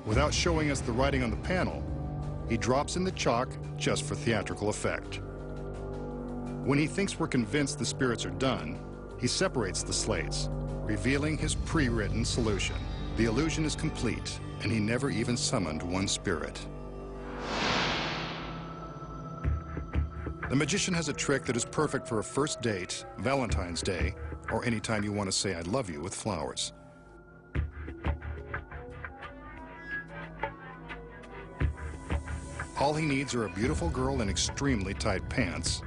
Without showing us the writing on the panel, he drops in the chalk just for theatrical effect. When he thinks we're convinced the spirits are done, he separates the slates, revealing his pre-written solution. The illusion is complete, and he never even summoned one spirit. The magician has a trick that is perfect for a first date, Valentine's Day, or any time you want to say I love you with flowers. All he needs are a beautiful girl in extremely tight pants,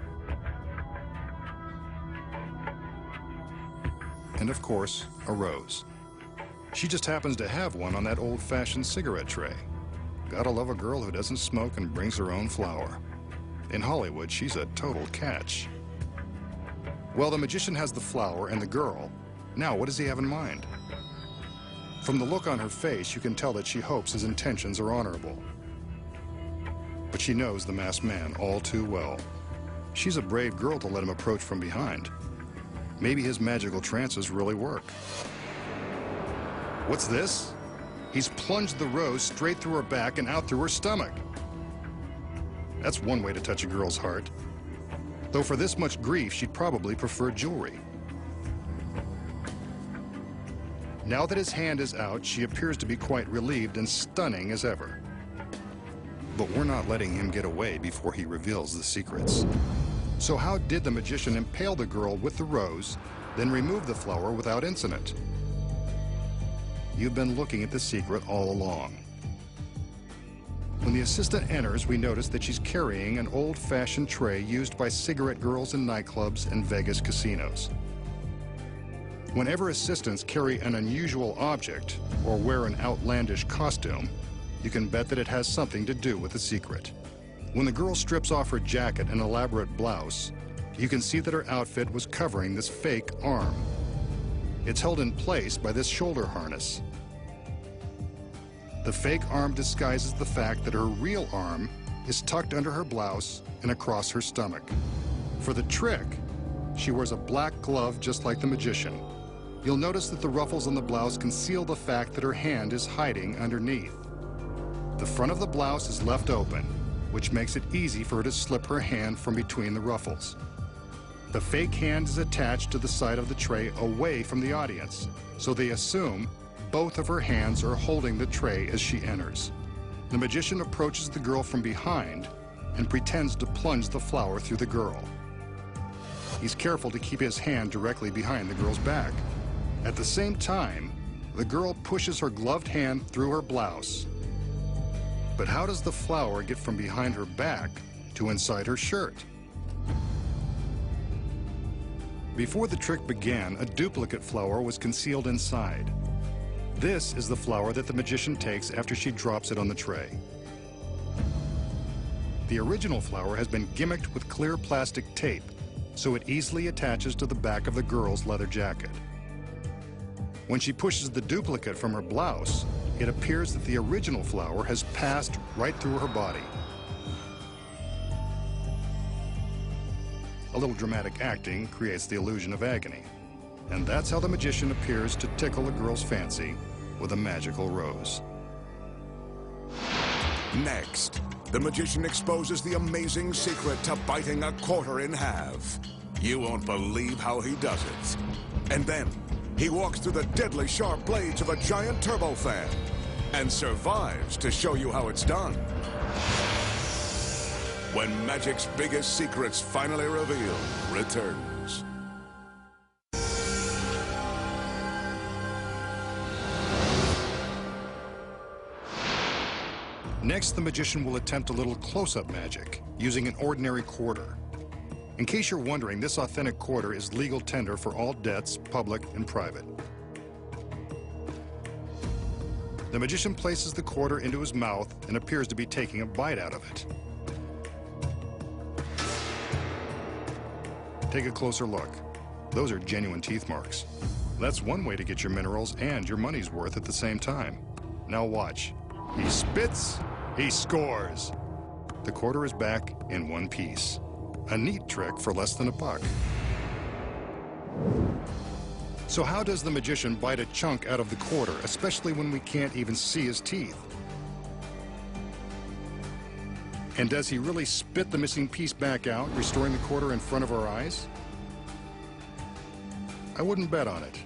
and of course, a rose. She just happens to have one on that old-fashioned cigarette tray. Gotta love a girl who doesn't smoke and brings her own flower. In Hollywood, she's a total catch. Well, the magician has the flower and the girl. Now, what does he have in mind? From the look on her face, you can tell that she hopes his intentions are honorable. But she knows the masked man all too well. She's a brave girl to let him approach from behind. Maybe his magical trances really work. What's this? He's plunged the rose straight through her back and out through her stomach. That's one way to touch a girl's heart. Though for this much grief, she'd probably prefer jewelry. Now that his hand is out, she appears to be quite relieved and stunning as ever. But we're not letting him get away before he reveals the secrets. So how did the magician impale the girl with the rose, then remove the flower without incident? You've been looking at the secret all along. When the assistant enters, we notice that she's carrying an old-fashioned tray used by cigarette girls in nightclubs and Vegas casinos. Whenever assistants carry an unusual object or wear an outlandish costume, you can bet that it has something to do with the secret. When the girl strips off her jacket and elaborate blouse, you can see that her outfit was covering this fake arm. It's held in place by this shoulder harness. The fake arm disguises the fact that her real arm is tucked under her blouse and across her stomach. For the trick, she wears a black glove just like the magician. You'll notice that the ruffles on the blouse conceal the fact that her hand is hiding underneath. The front of the blouse is left open, which makes it easy for her to slip her hand from between the ruffles. The fake hand is attached to the side of the tray away from the audience, so they assume both of her hands are holding the tray as she enters. The magician approaches the girl from behind and pretends to plunge the flower through the girl. He's careful to keep his hand directly behind the girl's back. At the same time, the girl pushes her gloved hand through her blouse. But how does the flower get from behind her back to inside her shirt? Before the trick began, a duplicate flower was concealed inside. This is the flower that the magician takes after she drops it on the tray. The original flower has been gimmicked with clear plastic tape, so it easily attaches to the back of the girl's leather jacket. When she pushes the duplicate from her blouse, it appears that the original flower has passed right through her body. A little dramatic acting creates the illusion of agony. And that's how the magician appears to tickle a girl's fancy with a magical rose. Next, the magician exposes the amazing secret to biting a quarter in half. You won't believe how he does it. And then, he walks through the deadly sharp blades of a giant turbofan and survives to show you how it's done. When magic's biggest secrets finally revealed returns. Next, the magician will attempt a little close-up magic using an ordinary quarter. In case you're wondering, this authentic quarter is legal tender for all debts, public and private. The magician places the quarter into his mouth and appears to be taking a bite out of it. Take a closer look. Those are genuine teeth marks. That's one way to get your minerals and your money's worth at the same time. Now watch. He spits, he scores. The quarter is back in one piece. A neat trick for less than $1. So how does the magician bite a chunk out of the quarter, especially when we can't even see his teeth? And does he really spit the missing piece back out, restoring the quarter in front of our eyes? I wouldn't bet on it.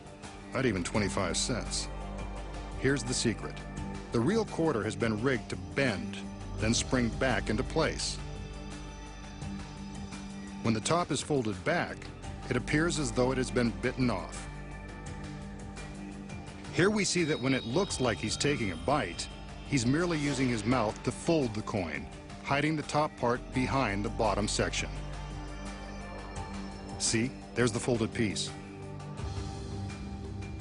Not even 25 cents. Here's the secret. The real quarter has been rigged to bend, then spring back into place. When the top is folded back, it appears as though it has been bitten off. Here we see that when it looks like he's taking a bite, he's merely using his mouth to fold the coin, hiding the top part behind the bottom section. See, there's the folded piece.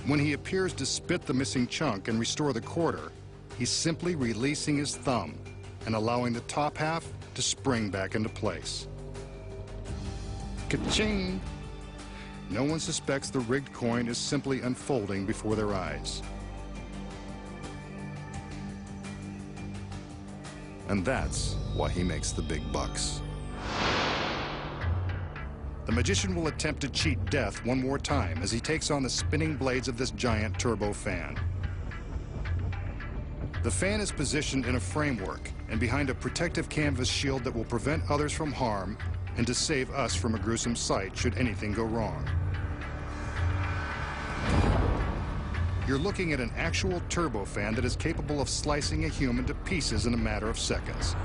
When he appears to spit the missing chunk and restore the quarter, he's simply releasing his thumb and allowing the top half to spring back into place. Ka-ching! No one suspects the rigged coin is simply unfolding before their eyes. And that's why he makes the big bucks. The magician will attempt to cheat death one more time as he takes on the spinning blades of this giant turbo fan. The fan is positioned in a framework and behind a protective canvas shield that will prevent others from harm and to save us from a gruesome sight should anything go wrong. You're looking at an actual turbofan that is capable of slicing a human to pieces in a matter of seconds.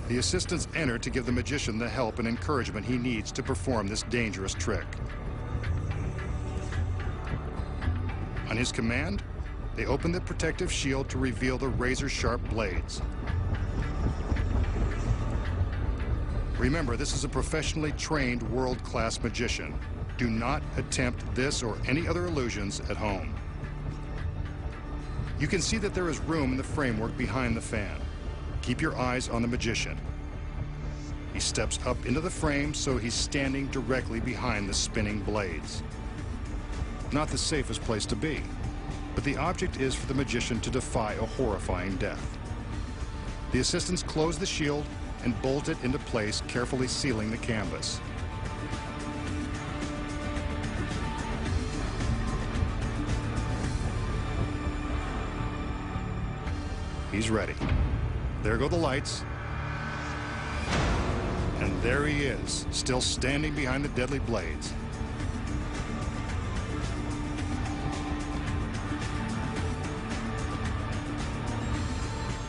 The assistants enter to give the magician the help and encouragement he needs to perform this dangerous trick. On his command, they open the protective shield to reveal the razor-sharp blades. Remember, this is a professionally trained world-class magician. Do not attempt this or any other illusions at home. You can see that there is room in the framework behind the fan. Keep your eyes on the magician. He steps up into the frame, so he's standing directly behind the spinning blades. Not the safest place to be, but the object is for the magician to defy a horrifying death. The assistants close the shield and bolt it into place, carefully sealing the canvas. He's ready. There go the lights. And there he is, still standing behind the deadly blades.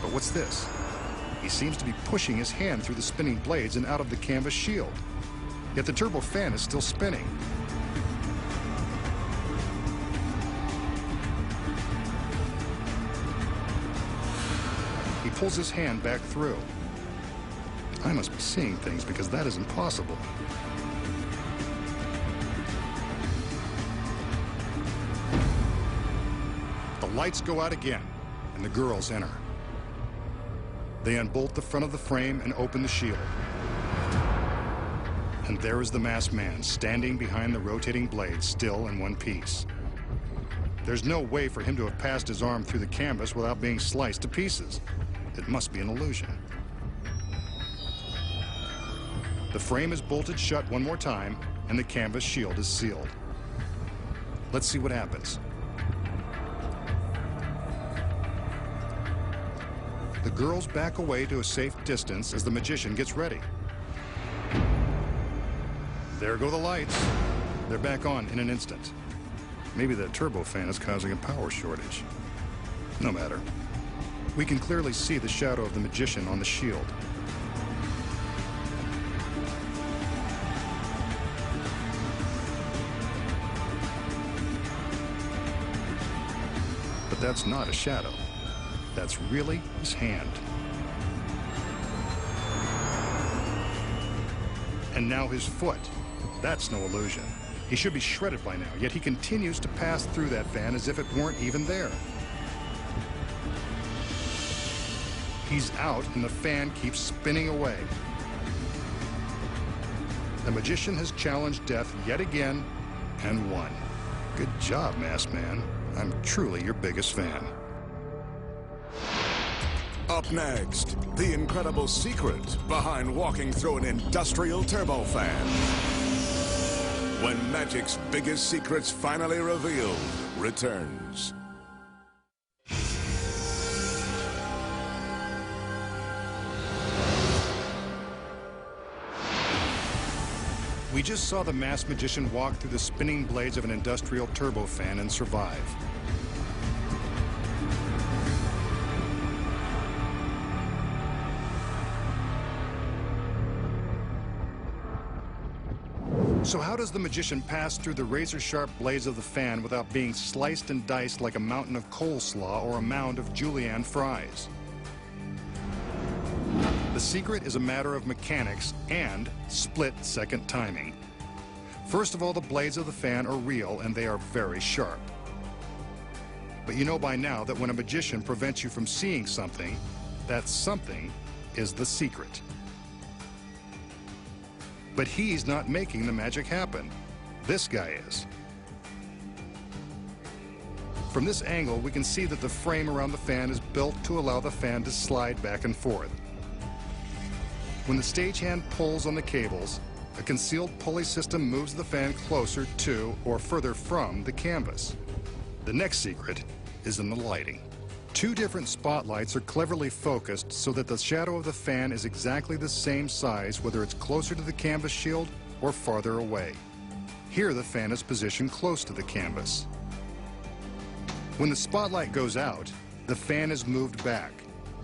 But what's this? He seems to be pushing his hand through the spinning blades and out of the canvas shield. Yet the turbo fan is still spinning. He pulls his hand back through. I must be seeing things because that is impossible. The lights go out again, and the girls enter. They unbolt the front of the frame and open the shield. And there is the masked man, standing behind the rotating blades, still in one piece. There's no way for him to have passed his arm through the canvas without being sliced to pieces. It must be an illusion. The frame is bolted shut one more time, and the canvas shield is sealed. Let's see what happens. The girls back away to a safe distance as the magician gets ready. There go the lights. They're back on in an instant. Maybe that turbofan is causing a power shortage. No matter. We can clearly see the shadow of the magician on the shield. But that's not a shadow. That's really his hand. And now his foot. That's no illusion. He should be shredded by now, yet he continues to pass through that fan as if it weren't even there. He's out, and the fan keeps spinning away. The magician has challenged death yet again and won. Good job, Masked Man. I'm truly your biggest fan. Up next, the incredible secret behind walking through an industrial turbofan. When magic's biggest secrets finally revealed returns. We just saw the masked magician walk through the spinning blades of an industrial turbofan and survive. So how does the magician pass through the razor-sharp blades of the fan without being sliced and diced like a mountain of coleslaw or a mound of julienne fries? The secret is a matter of mechanics and split-second timing. First of all, the blades of the fan are real and they are very sharp. But you know by now that when a magician prevents you from seeing something, that something is the secret. But he's not making the magic happen. This guy is. From this angle, we can see that the frame around the fan is built to allow the fan to slide back and forth. When the stagehand pulls on the cables, a concealed pulley system moves the fan closer to or further from the canvas. The next secret is in the lighting. Two different spotlights are cleverly focused so that the shadow of the fan is exactly the same size whether it's closer to the canvas shield or farther away. Here the fan is positioned close to the canvas. When the spotlight goes out, the fan is moved back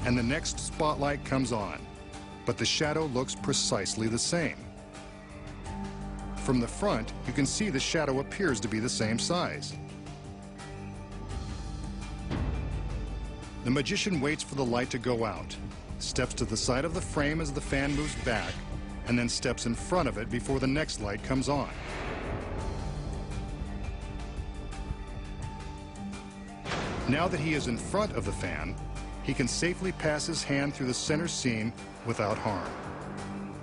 and the next spotlight comes on, but the shadow looks precisely the same. From the front, you can see the shadow appears to be the same size. The magician waits for the light to go out, steps to the side of the frame as the fan moves back, and then steps in front of it before the next light comes on. Now that he is in front of the fan, he can safely pass his hand through the center seam without harm.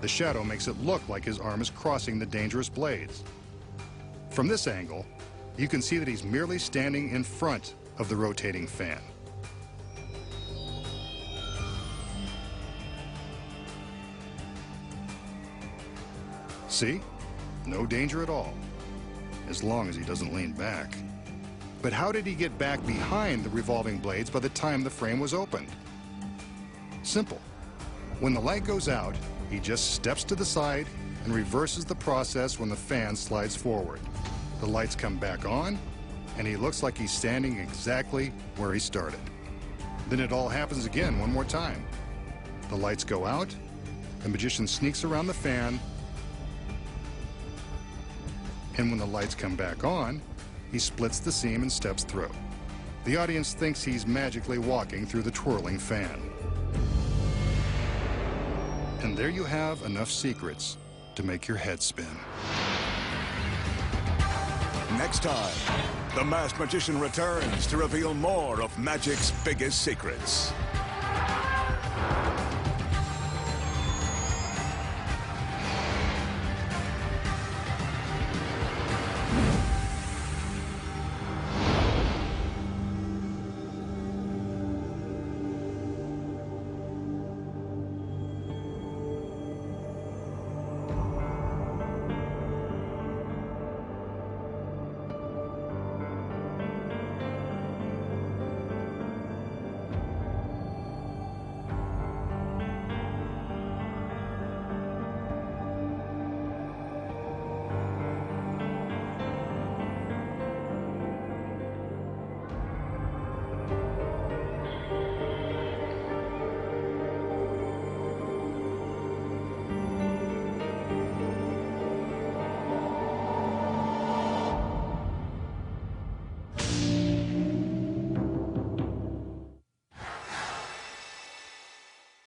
The shadow makes it look like his arm is crossing the dangerous blades. From this angle, you can see that he's merely standing in front of the rotating fan. See? No danger at all, as long as he doesn't lean back. But how did he get back behind the revolving blades by the time the frame was opened? Simple. When the light goes out, he just steps to the side and reverses the process when the fan slides forward. The lights come back on, and he looks like he's standing exactly where he started. Then it all happens again one more time. The lights go out, the magician sneaks around the fan, and when the lights come back on, he splits the seam and steps through. The audience thinks he's magically walking through the twirling fan. And there you have enough secrets to make your head spin. Next time, the masked magician returns to reveal more of magic's biggest secrets.